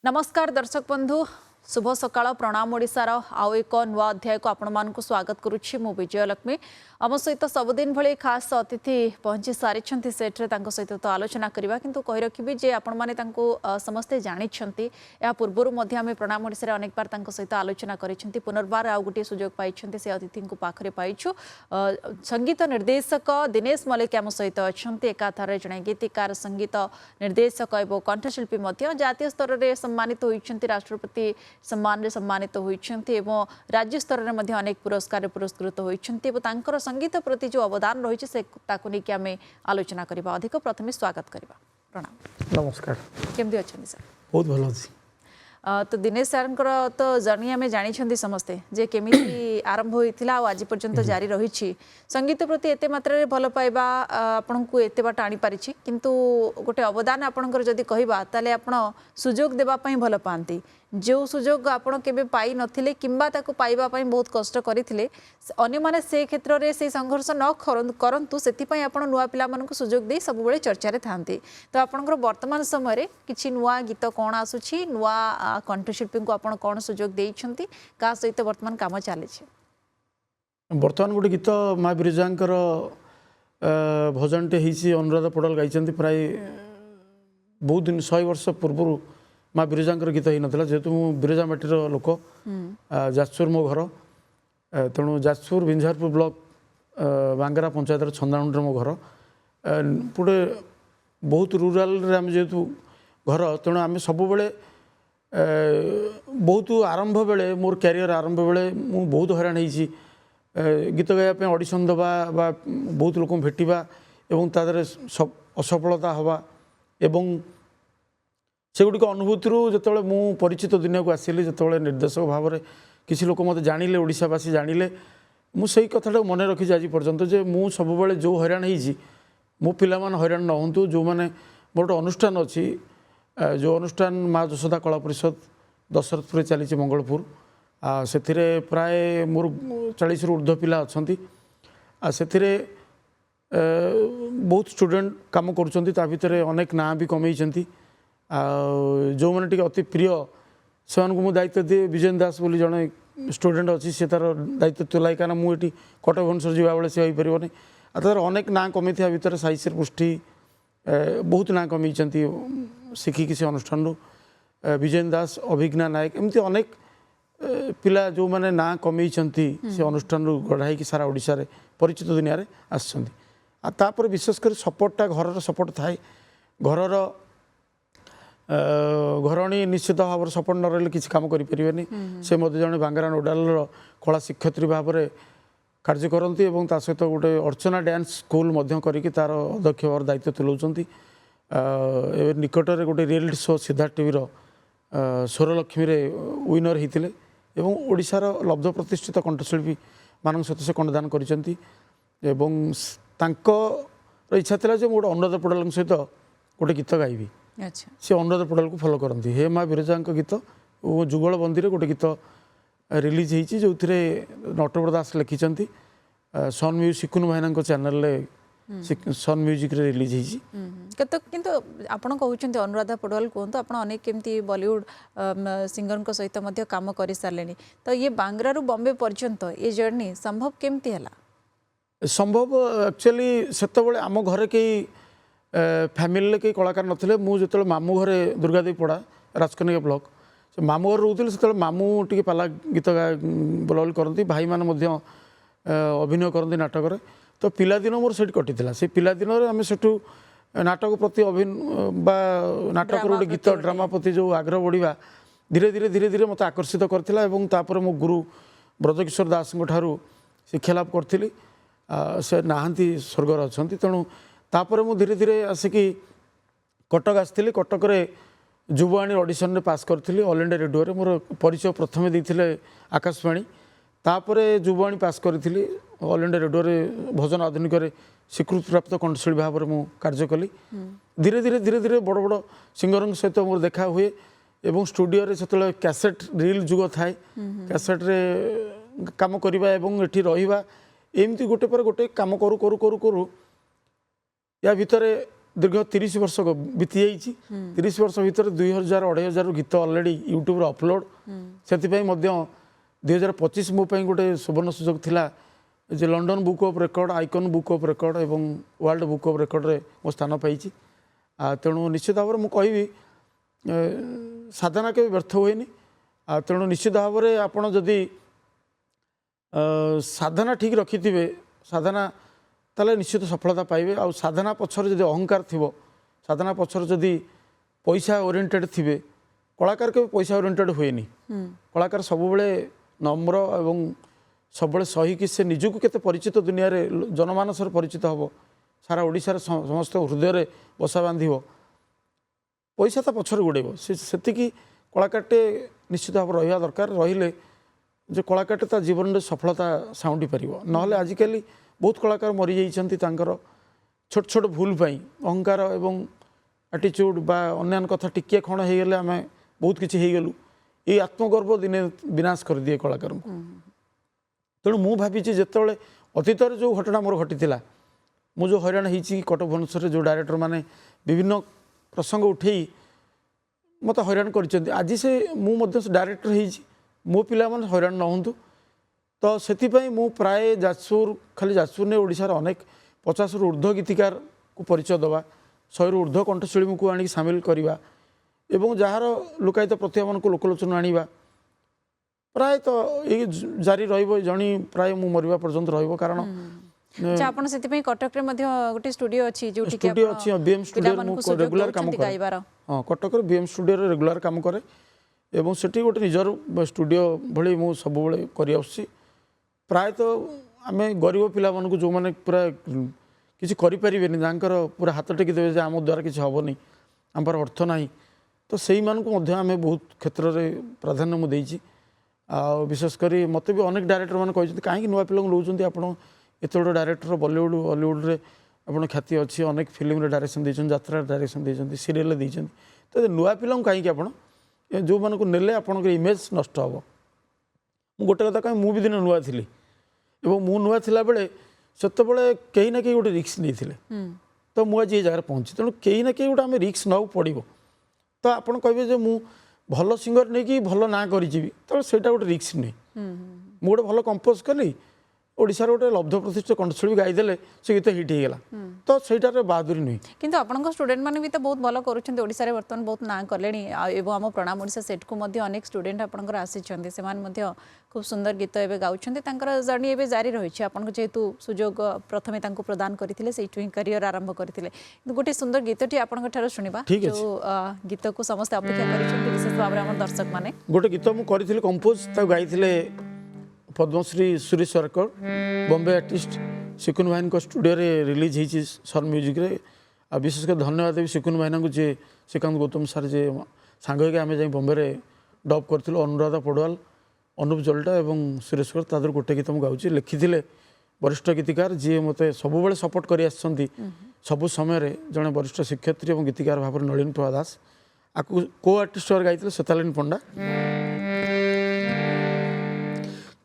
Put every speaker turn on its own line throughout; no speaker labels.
नमस्कार दर्शक बंधु शुभ सकाळ प्रणाम ओडिशार आउ एक नुआ अध्याय को आपण मानक स्वागत करुच्ची मु विजयलक्ष्मी आम सहित सबुदिन भली खास अतिथि पहुंची सारी सेट्रे सहित तो आलोचना करवा किंतु कही रखी जे आपण माने समस्ते जानी या पूर्वर आम प्रणाम ओडिशा अनेक बार सहित आलोचना कर पुनर्बार आउ गोटे सुजोग पाई से अतिथि पाखे पाइछु संगीत निर्देशक दिनेश मल्लिक आम सहित अच्छा एकाथारे जड़े गीतिकार संगीत निर्देशक और कंठशिल्पी जातीय स्तर में सम्मानित होती राष्ट्रपति सम्मान सम्मानित होती राज्य स्तर में अनेक पुरस्कार पुरस्कृत होती संगीत प्रति जो अवदान रही है नहीं आम आलोचना करवा अधिक प्रथम स्वागत करवा प्रणाम
नमस्कार
केमती अच्छा सर
बहुत भल अच्छी
तो दिनेश सर तो जर्नी आम जानी समस्ते जे केमी आरंभ होता आज पर्यंत जारी रही संगीत प्रति एत मात्रा भल पाइबा आपण को एत बाट आनी पारिछि किंतु गोटे अवदान आपणकर जदि कहबा ताले आपण सुजोग देबा भल पाती जो सुजोग आपण केबे पाई नथिले किंबा ताको पाइबा पई बहुत कष्ट करिथिले अन्य माने से क्षेत्र रे से संघर्ष न करंतु सेति पई आपण नुवा पिला मानकु सुजोग दे सब बेले चर्चा रे थांती तो आपणकर वर्तमान समय रे किछि नुवा गीत कोन आसुछि नुवा कंठशिल्पी को आपण कोन सुजोग देइछंती का सहित वर्तमान काम चले छे
वर्तमान गोटे गीत माँ बिरजांकर भजनटे होती अनुराधा पौड़ाल गाई प्राय बहुत दिन 100 वर्ष पूर्व माँ बिरजांकर गीत हो नाला जेहेतु मु बिरजा माटीर लोक जाजपुर मो घर तेणु जाजपुर बिंझारपुर ब्लॉक बांगरा पंचायत छंदाणुर मो घर पुटे बहुत रूराल आम जेहेतु घर तेणु आम सब बहुत आरंभ बेले मोर कैरियर आरंभ बेले मु बहुत हैरान होती गीत गाइबा ऑडिशन दबा बा बहुत लोक भेटा एवं तादरे असफलता हवा एवं से गुड़िक अनुभूति जो मु परिचित दुनिया को आसिली जो निर्देशक भाव में किसी लोक मत जानिले ओडिशावासी जानिले मु सही कथाटा मन रखी आज पर्यंत जे मु सब जो हैरान होती मो पिला हैरान न हूँ जो मैंने मोर गोटे अनुष्ठान अच्छी जो अनुष्ठान माँ यशोदा कला परिषद दशरथपुर चली मंगलपुर से प्राय मोर 40 रु ऊर्ध्व पिला अच्छा से बहुत स्टूडेंट काम कर अनेक ना भी कमे जो मैंने अति प्रिय से मुझे दायित्व दिए विजय दास बोली जड़े स्टूडेंट अच्छी से तार दायित्व तुलाई कहीं मुझे कटक भुवनेश्वर जावा बेले से हो पारे तार अनेक ना कमी भितर साइसर पुष्टि बहुत ना कमी शिखिकी से अनुष्ठान विजय दास अभिज्ञा नायक एमती अनेक पिला जो मैंने ना कमे से अनुष्ठान गढ़ाई सारा ओडिशा रे परिचित दुनिया रे आसपर विशेषकर सपोर्टा घर सपोर्ट थाए घर घरणी निश्चित भाव सपोर्ट न रही किसी काम करें से मत जड़े बांगरा नोडाल कला शिक्षयत्री भाव में कार्य करती सहित गोटे अर्चना डांस स्कूल करके तार अध्यक्ष भाव दायित्व तुलाऊँच निकटर गोटे reality show Siddharth TV Swaralakshmi winner होते ओडिशार लब्ध प्रतिष्ठित कंठशिल्पी मान सहित से कंठदान कर इच्छा था जो गोटे अनुराधा पौड़ाल सहित गोटे गीत गायबी सी अनुराधा पौड़ाल को फॉलो करती हे माँ बिरजा गीत और जुगल बंदी गोटे गीत रिलीज होती जो नटवर दास लिखिं सन म्यूजिक सिकुन भाईना चैनल सन म्यूजिक रिलीज
होती किंतु आपण कहते अनुराधा पौड़ाल कहतु आप अनेक केमती बॉलीवुड सिंगर सहित काम कर सारे तो ये बांग्रा बॉम्बे पर्यंत ये जर्नी संभव केमती है
संभव एक्चुअली से आम घर कई फैमिली कई कलाकार नथिले मुझे मामू घरे दुर्गादेवी पड़ा राजकनिका ब्लॉक मामू घर रोते से मामू टी पाला गीत बोलाबोली करती भाई मैंने अभिनय करती नाटक तो पिलादिन मोर से कटी से पिलादिन आम से नाटक प्रति बा नाटक गोटे गीत ड्रामा प्रति जो आग्रह बढ़ा धीरे धीरे धीरे धीरे मत आकर्षित करथिला एवं तापर मो गुरु ब्रजकिशोर दास ठारू शिक्षा लाभ करी से नहांती स्वर्गर अच्छा तेणु तापर मु धीरे धीरे आसिकी कटक आसती कटक युवाणी ऑडिशन में पास करी ऑल इंडिया रेडियो रे मोर परिचय प्रथमे देते आकाशवाणी तापर युवाणी पास करी ऑल इंडिया रेडियो रे भजन आधुनिक स्वीकृति प्राप्त कंठशिल्पी भाव में मुझे कार्य कली धीरे धीरे धीरे धीरे बड़ बड़ सिंगर सहित मोर देखा हुए एवं स्टूडियो रे से कैसेट रिल जुग थाए कैसेट रे काम करवा एटी रहा एमती गोटे पर गोटे काम करू करू करू करू या भितर दीर्घ 30 वर्ष बीती जाइए 30 वर्ष भितर 2000 2500 गीत अलरेडी यूट्यूब अपलोड से 2025 मो गोटे सुवर्ण सुजोग थिला जे London book of record icon book of record एवं वर्ल्ड बुक ऑफ रेकॉर्ड रे मो स्थान पाई तेणु निश्चित भाव में कहि साधना के व्यर्थ हुएनि तेणु निश्चित भाव में आपड़ जदि साधना ठीक रखिथे साधना ताले निश्चित सफलता पाइबे आ साधना पछर जदि अहंकार थिबो साधना पछर जदि पैसा ओरिएंटेड थिबे कलाकार के पैसा ओरिएंटेड हुएनि कलाकार सब बेले नम्र एवं सब सही कि से निजक केते परिचित दुनिया रे जनमानस परिचित हम सारा ओडिशार समस्त हृदय बसा बांधिब पैसा तो पछर गोड़ेब से कलाकारटे निश्चित भाव रहा दरकार रहिले जो कलाकारटे ता जीवन में सफलता साउंडी पार ना आजिकल बहुत कलाकार मरी जाइछन्ति तांकर छोट छोट भूल पाई अहंकार एवं एटीट्यूड बा अन्य कथा टिके खण हो गले आम बहुत किसी हो गलु ये आत्मगर्व दिने विनाश कर दिए कलाकार को तेणु मु भावी जिते अतीत जो घटना मोर घटी मु जो हैरान होती कटक भुवनेश्वर जो डायरेक्टर माने विभिन्न प्रसंग उठे मत हैरान कर आज से मुझे डायरेक्टर होती मो पिला माने हैरान न हूँ तो से मु प्राय जाजपुर खाली जाजपुर ने ओडिशार अनेक 50 रु ऊर्ध्व गीतिकार को परिचय दवा 100 रु ऊर्ध्व कंठशिल्पी को आनी सामिल करवा एवं जार लोकायत प्रतिभा मान लोकलोचन आनिबा प्राय तो ये जारी रहिबो जणी प्राय मु मरिबा पर्यंत रहिबो कारण
अच्छा आपण सेति पई कटक रे मध्ये गोटे स्टूडियो अछि जोटी के
स्टूडियो अछि बीएम स्टूडियो मु रेगुलर काम करे हां कटक रे बीएम स्टूडियो रे रेगुलर काम करे एवं सेठी गोटे निजर स्टूडियो भली मु सब बेले करि आछि प्राय तो आमे गरीब पिला मान को जो माने पूरा किसी करि परिबेनी जांकर पूरा हाथ टेकी देबे जे आम द्वारा किसी हबनी आमर अर्थ नाही तो सेही मान को मध्ये आमे बहुत क्षेत्र रे प्राधान्य मु देइछि आ विशेषकर मत भी अनेक डायरेक्टर मैंने कहते कहीं नुआ पिला लौंट आप एत बड़ डायरेक्टर बॉलीवुड हॉलीवुड रे आप ख्याति अच्छी अनेक फिल्म डायरेक्शन देते यात्रा डायरेक्शन देते सीरियल देते तो नुआ पिला कहीं आप जो मान को नेले आपंकर इमेज नष्ट हम गोटे कथा कहीं मुझे दिन नुआ थी मु नुआ थिला बेले सेते कहीं ना कहीं गोटे रिस्क नहीं तो मुझे ये जगह पहुँची तेणु कहीं ना कहीं गोटे आम रिस्क ना पड़ो तो आपड़ कहे जो मु भल सिंगर नहीं कि भल ना करी तो सेटा गोटे रिस्क नहीं मुझे भल कंपोज कली ओडिशार गोटे लब्ध प्रतिष्ठित कंठशिल्पी गाईदेले से गीत हिट होगा तो सहीटार बहादुरी नुह
किंतु आपन स्टूडेंट मैंने भी तो बहुत भल करुँच ओडिशा रे बर्तमान बहुत ना कले एवं आम प्रणाम ओडिशा सेट को अनेक स्टूडेंट आपंकर आसी खूब सुंदर गीत एवं गाँव जर्नी एवं जारी रही आपन जेहेतु सुजोग प्रथमे प्रदान करते से करियर आरंभ करते गोटे सुंदर गीतटी आपंठ शुणा जो गीत को समस्त अपेक्षा कर विशेष भाव में दर्शक मैंने
गोटे गीत मुझे कंपोज गाई पद्मश्री सुरेश सरकर बॉम्बे आर्टिस्ट सिकुन भाई को स्टूडियो रे रिलीज होती सर म्यूजिक रे आ विशेषकर धन्यवाद देवी सिकुन भाई को जे श्रीकांत गौतम सार जे सांग आम जा बॉम्बे रे डब करूँ अनुराधा पड़वाल अनूप जल्टा और सुरेश कर तादर गोटे गीत मुझे लिखी वरिष्ठ गीतिकार जी मत सब सपोर्ट कर सबु समय जड़े वरिष्ठ शिक्षयित्री और गीतिकार भाव में नलिन प्रभा दास आपको को आर्टिस्ट गाई सेतालिन पंडा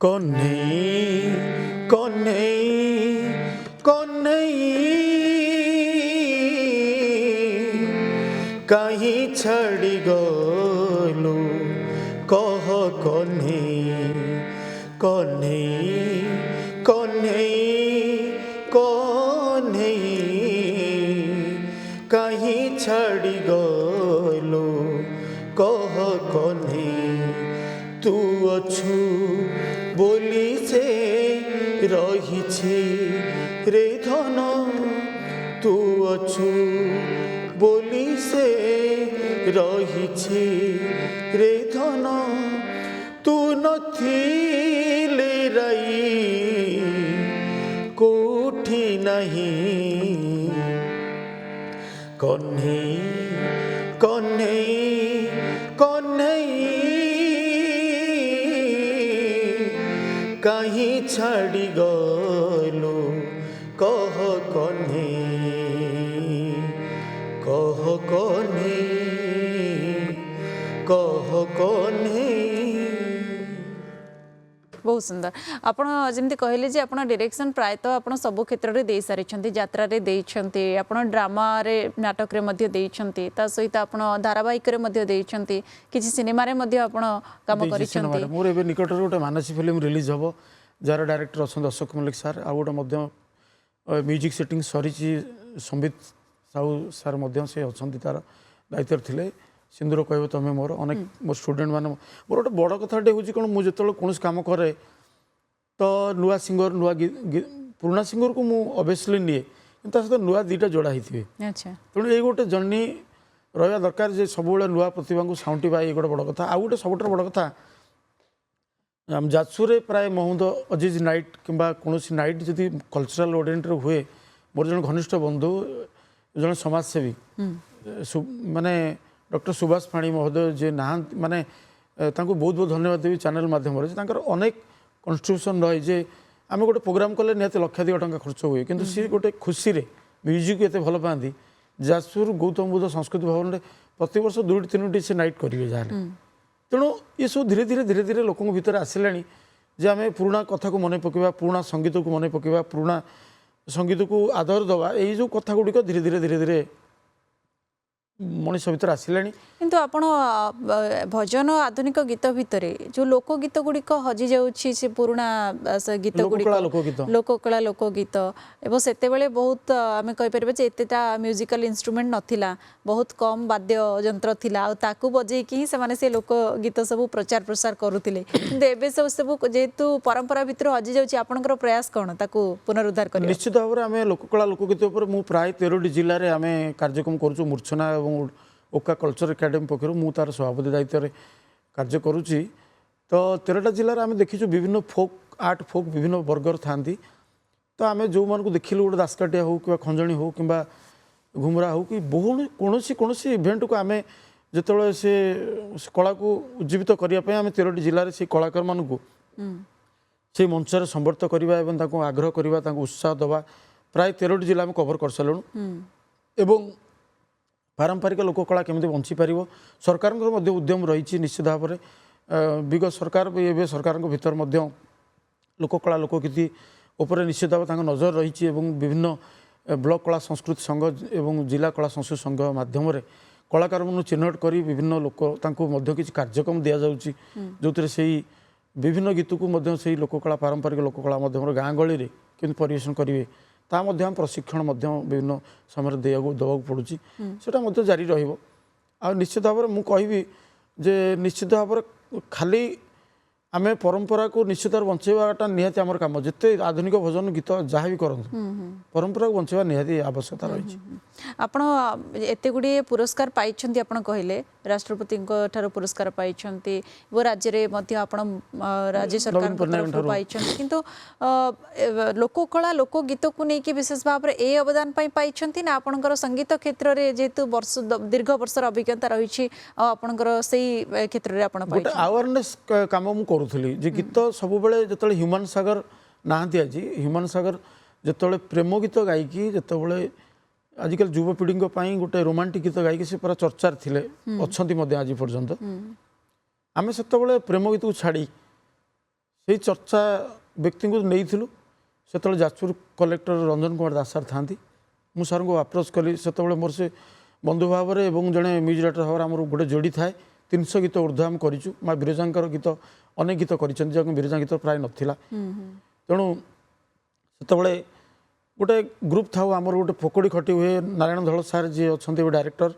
कन्हई कन्हई कन्हई कहीं छड़ी गलु कह कन्हई कन्हई कन्हई कन्हई कहीं छड़ी गलु कह कन्हई तू अछु बोली से रही रे धन तू अछु बोली से रही रे धन तू नथिले रही कोठी नहीं कन्हई कन्हई कन्हई कहीं छाड़ी गलु कह कन्हई कह कन्हई कह कन्हई
बहुत सुंदर आपण जमी कहले जे आपण डायरेक्शन प्रायतः आपण सब क्षेत्र में दे सारी यात्रा रे देइछन्ती आपण ड्रामा रे नाटक रे मध्य देइछन्ती ता सहित आपण धारावाहिक रे मध्य देइछन्ती किछि सिनेमा रे मध्य आपण काम करिछन्ती
मोर एबे निकट रे गोटे मानसी फिल्म रिलीज हबो जार डायरेक्टर अछन अशोक मल्लिक सर आ गोटे मध्य म्यूजिक सेटिंग सरीची संबित साहू सर मध्य से अछन्ती तार दायित्व थिले सिंदूर कहबो तमे मोर अनेक मोर स्टूडेंट मान मोर गोटे बड़ कथाटे हूँ कौन मुझे कौन काम करे तो नुआ सिंगर नुआ पुराना सिंगर को मुझे ऑब्वियसली निए कि सहित नुआ दुईटा जोड़ा होते
अच्छा
तेणु ये गोटे जर्नी रहा दरकार जे सब नुआ प्रतिभा को साउंटिबा ये गोटे बड़ कथा आउ गोटे सब बड़ कथा आम जाजपुर प्राय महमूद अजीज नाइट किंबा कौन नाइट जदि कल्चरल ओरिएंटेड हुए मोर जन घनिष्ठ बंधु जन समाजसेवी माने डॉक्टर सुभाष पाणी महोदय जे ना माने तांको बहुत बहुत धन्यवाद देवी चैनल माध्यम अनेक कन्ट्रीब्यूशन रही जे आम गोटे प्रोग्राम कले निहत लक्षाधिक टंका खर्च हुए किंतु सी गोटे खुशी रे म्यूजिक एते भल पाती जाजपुर गौतम बुद्ध संस्कृति भवन में प्रति वर्ष 2-3 से नाइट करेंगे जहाँ तेणु ये सब धीरे धीरे धीरे धीरे लोक भीतर आसिलानी जे आम पुराणा कथा को मन पकड़ा पुराणा संगीत को मन पकड़ा पुराणा संगीत को आदर दवा यही जो कथा गुड़िक धीरे धीरे धीरे धीरे मनीष भीतर आसिलानी
किंतु आपण भजन आधुनिक गीत भितर जो लोकगीत गुड़िक हजि जाऊँगी से पुराणा गीत गुड़िक लोककला लोकगीत एवं सेतेबेले बहुत आम कहीपर एतेटा म्यूजिकल इंस्ट्रूमेंट नथिला बहुत कम वाद्य यंत्र थिला आ ताकू बजेकी ही से लोकगीत सब प्रचार प्रसार करुतिले किंतु एबे सब जेहेतु परंपरा भितर हजि जाऊँगी आपनकर प्रयास कौन ताकू पुनरुद्धार कर
निश्चित भाव में आम लोककला लोकगीत मु प्राय 13टी जिले में आम कार्यक्रम करूँ मूर्छना और ओका कल्चर एकाडेमी पक्षर मु तार सभापति दायित्व में कार्य करुच्ची तो 13टा जिले आम देखीचु विभिन्न फोक आर्ट फोक विभिन्न वर्गर था तो आम जो मान को देखिलु गोटे दासकाटिया हो कि खंजणी हो कि घुमरा हो कि बहुत कौन इवेंट को आम जो से कला को उज्जीवित करने आम 13टी जिले से कलाकार मानू से मंचर संवर्त करवा और आग्रह करवा उत्साह दवा प्राय 13टी जिला आम कभर कर सारूँ एवं पारंपरिक लोककला केमी बंची पार सरकार उद्यम रही निश्चित भाव में विगत सरकार ये सरकार भीतर लोककला लोकगीति उपर निश्चित भाव नजर रही विभिन्न ब्लॉक कला संस्कृति संघ एवं जिला कला संस्कृति संघ माध्यम कलाकार चिन्हट कर विभिन्न लोक किसी कार्यक्रम दि जाऊँगी जो से विभिन्न गीत को से लोककला पारंपरिक लोककला माध्यम गाँ गली में केमी परिवेशन करेंगे ता प्रशिक्षण विभिन्न समय देवाक पड़ुची से जारी रहा निश्चित भाव में मुझे जे निश्चित भाव में खाली आम परंपरा को निश्चित भाव बचाइवाटा निहाती आमर काम जिते आधुनिक भजन गीत जहाँ भी करूँ परंपरा को बचाइवा निहाती आवश्यकता रही
आपण एते गुडी पुरस्कार पाइछन्ती आपण कहले राष्ट्रपति ठारो पुरस्कार पाइछन्ती वो राज्य रे मध्य आपण राज्य सरकार तरफ पाइछन्ती किंतु लोककला लोकगीत को नेकी विशेष भाव रे ए अवदान पई पाइछन्ती ना आपणकर संगीत क्षेत्र रे जेतु वर्ष दीर्घ वर्षर अभिज्ञता रहिछि आपणकर सेही क्षेत्र रे आपण पाइछन्ती
अवेयरनेस काम मु करूथली जे गीत सब बेले जतले ह्यूमन सागर नाहंती आज ह्यूमन सागर जतले प्रेम गीत गायकी जतले आजिकल युवपीढ़ी गोटे रोमांटिक गीत गायकी से पूरा चर्चार थिले अच्छी आज पर्यंत आम से प्रेम गीत को छाड़ी से चर्चा व्यक्ति को नहीं से जाजपुर कलेक्टर रंजन कुमार दास सर था मु सर को अप्रोच कली से मोर से बंधु भाव में जड़े म्यूजिक डायरेक्टर भाव आम गोटे जोड़ी थाए 300 गीत ऊर्ध्व आम करूँ माँ बिरजांकर गीत अनेक गीत कर बिरजा गीत प्राय नाला तेणु से गोटे ग्रुप था आमर गोटे पकोड़ी खटी हुए नारायण धल सार जी अच्छा डायरेक्टर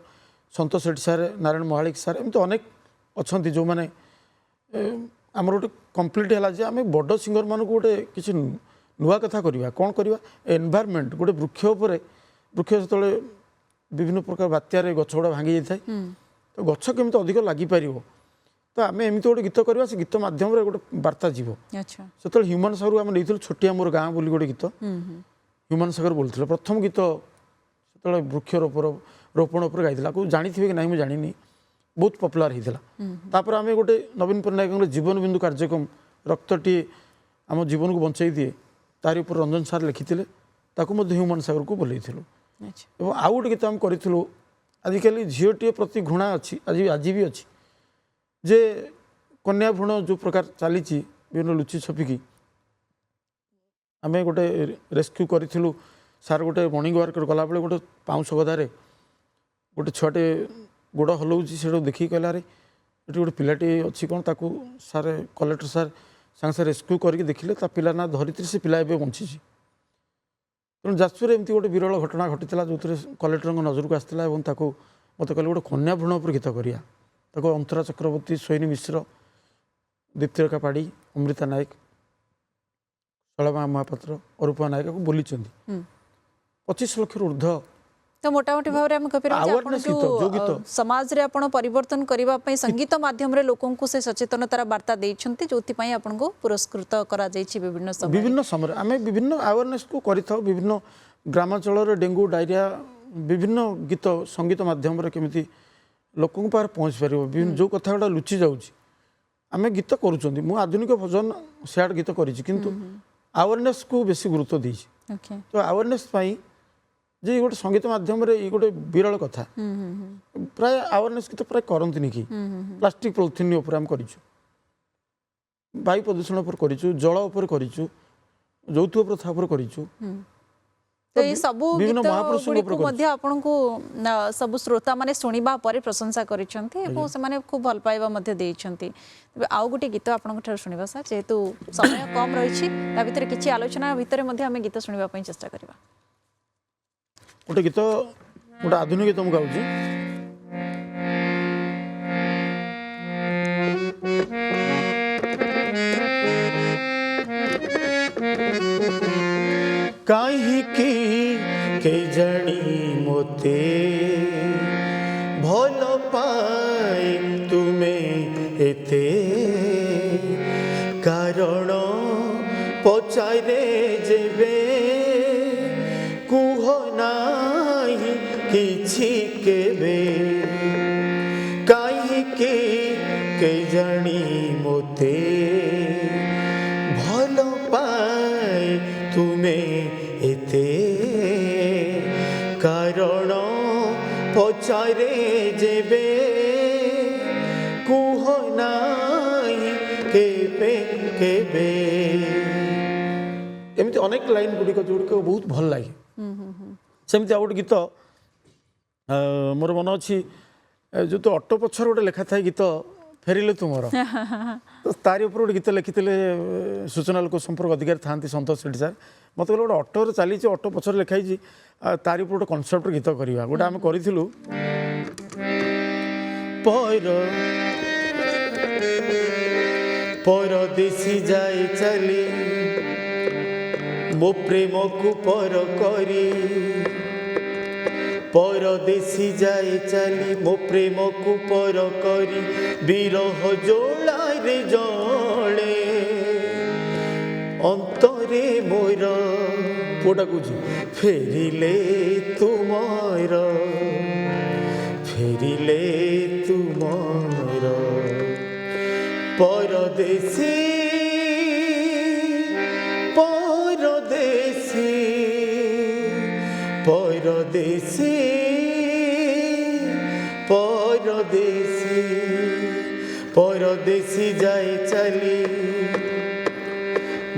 संतोष सेठी सार नारायण महालिक सार एमती अनेक अच्छा जो मैंने आमर गोटे कम्प्लीट है आम बड़ सिंगर मान गोटे किसी नुआ कथा करवा कौन करवा एनवायरमेंट गोटे वृक्ष वृक्ष जो विभिन्न प्रकार बात्यार गछ गुड़ा भांगी जाए तो गछ केमी अधिक लगिपर तो आम एमती गोटे गीत करवा से गीत मध्यम गोटे बार्ता जीव से ह्यूमन सागर आम नहीं छोटिया मोर गाँ बोली गोटे गीत ह्यूमन सागर बोलते प्रथम गीत से वृक्ष रोपण उपर गाई जानी कि ना मुझे जानी बहुत पपुलार होता आम गोटे नवीन पट्टनायक जीवन बिंदु कार्यक्रम रक्तटी आम जीवन को बचाई दिए तारी उपर रंजन सार लिखी ह्यूमन सागर को बोलई आउ गोटे गीत आम करूँ आजिकल झीलटी प्रति घृणा अच्छी आज भी अच्छी जे कन्या भ्रूण जो प्रकार चली ବିଭିନ୍ନ ଲୁଚି ଛପିକି ଆମେ गोटे रेस्क्यू करूँ सार गोटे मर्णिंग वार्क गलाबे गोटे पाउंश गदारे गोटे छुआटे गोड़ हलाऊँ से देखिए कहला अरे ये गोटे पिलाटी अच्छी कौन ताकू सार कलेक्टर सार सागे सागे रेस्क्यू करके देखिले पिला ना धरित्री से पिला ए बंची तेणु जाजपुर एमती गोटे विरल घटना घटी जो कलेक्टर नजर को आसाला मत कहले गोटे कन्या भ्रूण पर गीत करिया अंतरा चक्रवर्ती सोइनी मिश्र दीप्तिरेखा पाड़ी अमृता नायक शलमा महापात्र अरूपा नायक को बोली 25 लाख ऊर्ध
तो मोटामोटी भाव में
Awareness गीत।
समाज रे आपण परिवर्तन करबा पई संगीत माध्यम रे लोकन को से सचेतनतार वार्ता देइछंती जोति पई आपण को पुरस्कृत करा जाइछि विभिन्न
समय आम विभिन्न अवेयरनेस को करिथाउ विभिन्न ग्रामांचल डेंगू डायरिया विभिन्न गीत संगीत माध्यम रे केमिति लोकन पार पहुँच पार जो कथा गुड़ा लुचि जाउछि आम गीत करूछंती मु आधुनिक भजन सैड गीत करिछि किंतु अवेयरनेस को बेसी गुरुत्व देइछि तो अवेयरनेस पाई जे गोटे संगीत माध्यम रे गोटे विरल कथा प्राय अवेयरनेस गीत प्राय करंती कि प्लास्टिक पॉलिथिन ऊपर हम करिछु वायु प्रदूषण ऊपर करिछु जल ऊपर करिछु यौतुक प्रथा ऊपर करिछु
तो ये सब गीत आपन को सब श्रोता माने सुनिबा परे प्रशंसा करिसंती एवं से माने खूब भल पाइबा मध्ये देइछंती आउ गोटे गीत आपन को सुनिबा सर जेहेतु समय कम रहिछि ता भितर किछि आलोचना भितर मध्ये हमें गीत सुनिबा पई चेष्टा करबा
गोटे गीत गोटे आधुनिक गीत मु गाउछि काहीकि के जानी मोते भल पाए तुम्हें एते कारण पचारे जेबे कुह नाही किछि केबे काहीकि के जानी मोते भल पाए तुम्हें एते कारण पचारे जेबे कुह नाही केबे केबे एमती अनेक लाइन गुड़िक जोड़िक बहुत भल लगे सेमती गोटे गीत मोर मन अच्छी जो तो ऑटो पछर गोटे लेखा था गीत फेरिले तुमर तो तारी ऊपर गोटे गीत लिखिते सूचना लोक संपर्क अधिकारी था संतोष सेठी सार मत कहले गोटे ऑटो चली ऑटो पछर लिखाई तारी ऊपर गोटे कनसेप्ट गीत करवा गोटे आम करूँ परदेसी जाए चली मो प्रेम को पर करी परदेसी जाए चली मो प्रेम को पर करी विरह जोड़े जले अंतरे मोर पुटा कौच फेरिले तुमर परदेसी परदेसी परदेसी परदेसी परदेसी जाए चली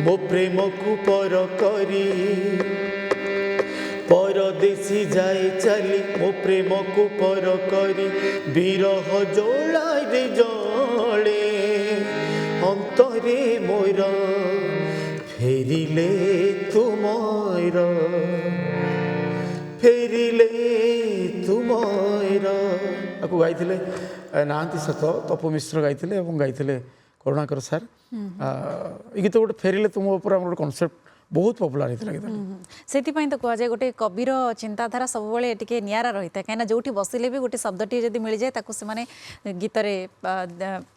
मो प्रेम को पर करी परदेसी जाए चली मो प्रेम को पर करी विरह जोड़े जले अंतरे मोर फेरिले तुमर आपको गाइथिले नांती सत तपु मिश्र गाइथिले गाइथिले करुणाकर सार ये गीत गोटे फेरिले तुम ऊपर गोटे कनसेप्ट बहुत पॉपुलर होता गीत
से तो कह जाए गोटे कविर चिंताधारा सब बड़े टे निरा रही है कहीं जो बसिले भी गोटे शब्दटी जब मिल जाए से गीत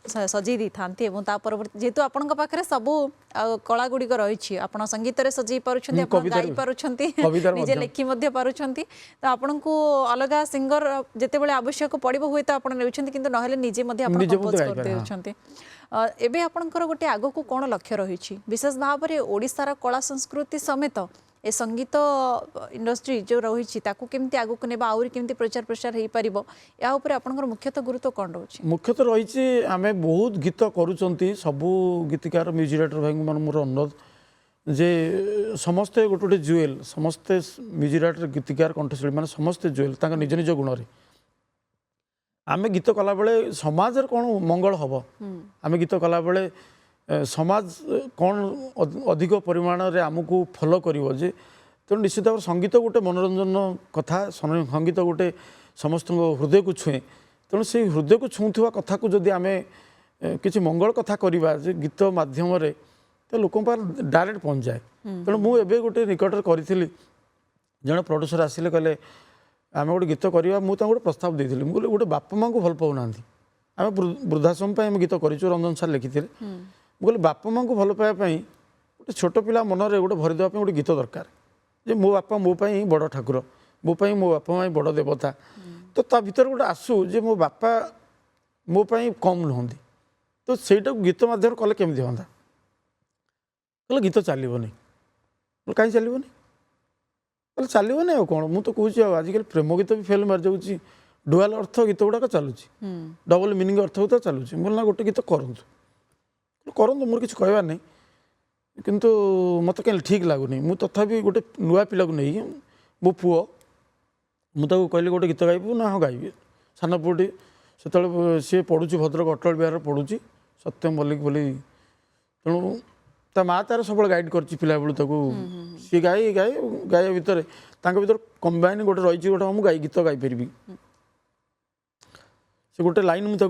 सजई दी था परवर्ती जेहेतु आपण पाखे सब कला गुड़िक रही आप संगीत सजई पार्टी गाई पार्टी लिखि तो आपण को अलग सिंगर जिते आवश्यक पड़ो हुए तो आप ना निजे एबे आपणकर गोटे आगो को कौन लक्ष्य रही विशेष भाव में ओडिशार कला संस्कृति समेत ए संगीत इंडस्ट्री जो रही केमती आगु को नेबा आउरी केमती प्रचार प्रसार हो पार या उपर आपनकर मुख्यतः गुरुत्व कौन रोचे
मुख्यतः रही आम बहुत गीत करुँच सबू गीतिकार म्यूजिक डायरेक्टर भाई मान मोर अनुरोध जे समस्ते गोटे गोटे जुएल समस्ते म्यूजिक डायरेक्टर गीतिकार कंठशिल्पी मैंने समस्ते जुएल निज निज गुण रे आम गीत कला बेले समाज कौन मंगल हम आम गीत कला बेले समाज कौन अधिक परिमाण रे आमको फॉलो करिवो जे तेणु निश्चित भाव संगीत गोटे मनोरंजन कथा संगीत गोटे समस्त हृदय को छुए तेणु से हृदय को छुँवा कथा को जदि आम किसी मंगल कथा करवा जे गीत माध्यम रे तो लोक डायरेक्ट पहुँच जाए तेणु मुझे गोटे निकट करी जड़े प्रोड्यूसर आसिले कहले आम गोटे गीत करवा मुझे गोटे प्रस्ताव देती मुझे गोटे बापा माँ को भल पाऊना आम वृद्धाश्रम आम गीत कर रंजन सार लिखी मुझे बापा माँ को भल पाइबापी गोटे छोट पिला मनरे गोटे भरीदेवाई गोटे गीत दरकार जे मो बापा मोपाई बड़ ठाकुर मोपाई मो बापा माँ बड़ देवता तो ता भीतर गोटे आसू जे मो बापा मोपाई कम नुहति तो सहीटा गीत मध्यम कले केमती हाँ कहले गीत चलनी कहीं चलनी कहले चलनी आ कौन मुझे तो कौन आजिकल प्रेम गीत भी फेल मारी जाऊँगी डुआल अर्थ गीत गुड़ाक चलुची डबल मिनिंग अर्थ गीत चलुची बोल ना गोटे गीत करूँ मोर किसी कहबार नहीं किंतु मत कहीं ठीक लगुनि मु तथापि गोटे नुआ पिला को नहीं मो पुओ मुझे कहली गोटे गीत गाइबू ना हाँ गाइबी सान पुटी से सी पढ़ुची भद्रक अटल बिहार पढ़ुची सत्यम मल्लिक बोली तेणु ता माँ तार सब गाइड कर पिला बेलू ताको सी गाई गाए गाया भितर भीतर कंबाइन गोटे रही गोटे मुझे गाई गीत गाई पारि से गोटे लाइन मुझे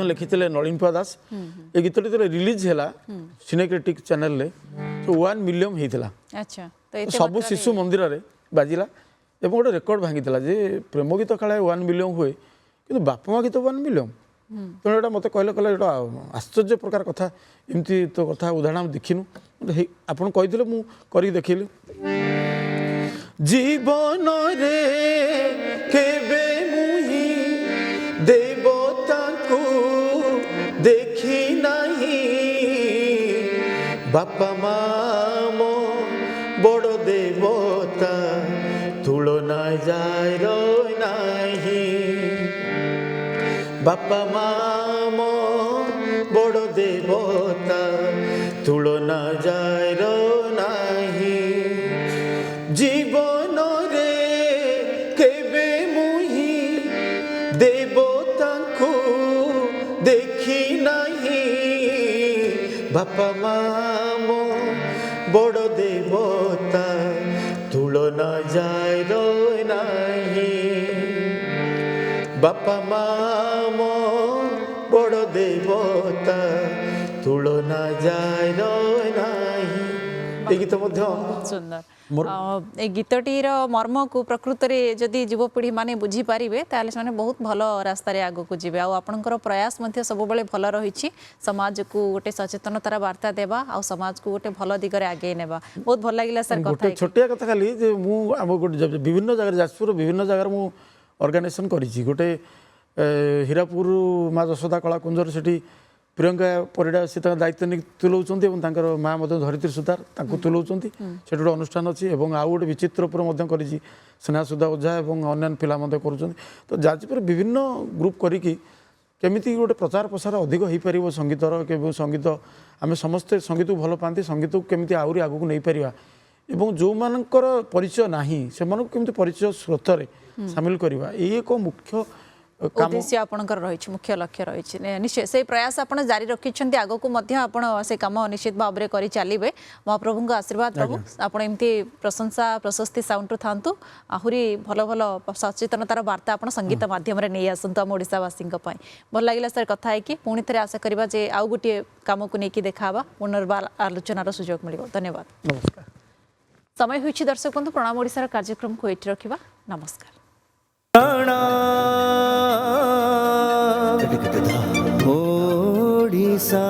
लिखी नलिन कुआ दास ये गीतटी जो रिलीज है सिनेक्रेटिक चैनल रे तो 1 मिलियन होता
अच्छा तो
सब शिशु मंदिर रे बाजिला एवं गोटे रेकर्ड भांगी जे प्रेम गीत काले 1 मिलियन हुए कि बापा माँ गीत 1 मिलियन तेणु यहाँ मत कहले आश्चर्य प्रकार कथा एमती तो कथा उदाहरण देखिनु आपन कही मु कर देखिली जीवन रे केबे मुही देवता को देखी नहीं बापा माँ मो बड़ देवता तुलना जाय नहीं बापा माँ मो बड़ देवता तुलना जाय नहीं जीवन रे केबे मुही देवता को देखी नहीं बापा माँ मो बड़ देवता तुलना जाय नहीं बापा माँ मो बड़ देवता तुलना जाय नहीं ये गीत
सुंदर ए गीतटीर मर्म को प्रकृत में जदि युवपीढ़ी माने बुझी पारिबे ताले से बहुत भल रास्ता आग को जीवे आपणकर प्रयास सब भल रही समाज को गोटे सचेतनतार वार्ता देवा आ समाज को गोटे भल दिगरे आगे नेबा बहुत भल लगिला सर
गोटे छोटिया कथा खाली जे मु गोटे विभिन्न जगह जाजपुर विभिन्न जगह मु ऑर्गेनाइजेशन करी गोटे हीरापुर माँ यशोदा कलाकुंजर से प्रियंका परिडा से दायित्व नहीं तुलाऊँ माँ धरित्री सुतार तुलाऊँ से गोटे अनुष्ठान अच्छी और आउ गोटे विचित्रपुर कर स्नेहा सुधा ओझा और अन्य पिला कर तो जाजपुर विभिन्न ग्रुप करी केमिति गोटे प्रचार प्रसार अधिक हो पार संगीतर के संगीत आम समस्ते संगीत को भल पाती संगीत को केमिति आहरी आगू नहीं पार एवं जो मानकर परिचय नाही से केमिति परिचय स्रोत सामिल करवा ये एक मुख्य
उद्देश्य आपणकर रही मुख्य लक्ष्य रही निश्चय से प्रयास आप जारी रखिंट आग को से कम निश्चित भाव में कर चलिए महाप्रभु आशीर्वाद प्रभु आप एमती प्रशंसा प्रशस्ति साउंड था आहरी भल भल सचेतनतार वार्ता आप संगीत माध्यम नहीं आसतु आम ओडावासी भल लगे सर कथा है पुणी थे आशा करवा जे आउ गोटे कम को लेकिन देखा पुनर्बार आलोचनार सुजोग मिल धन्यवाद
नमस्कार
समय होइछि दर्शक बंधु प्रणाम ओडिशार कार्यक्रम को एठी रखिबा नमस्कार
ओडिशा।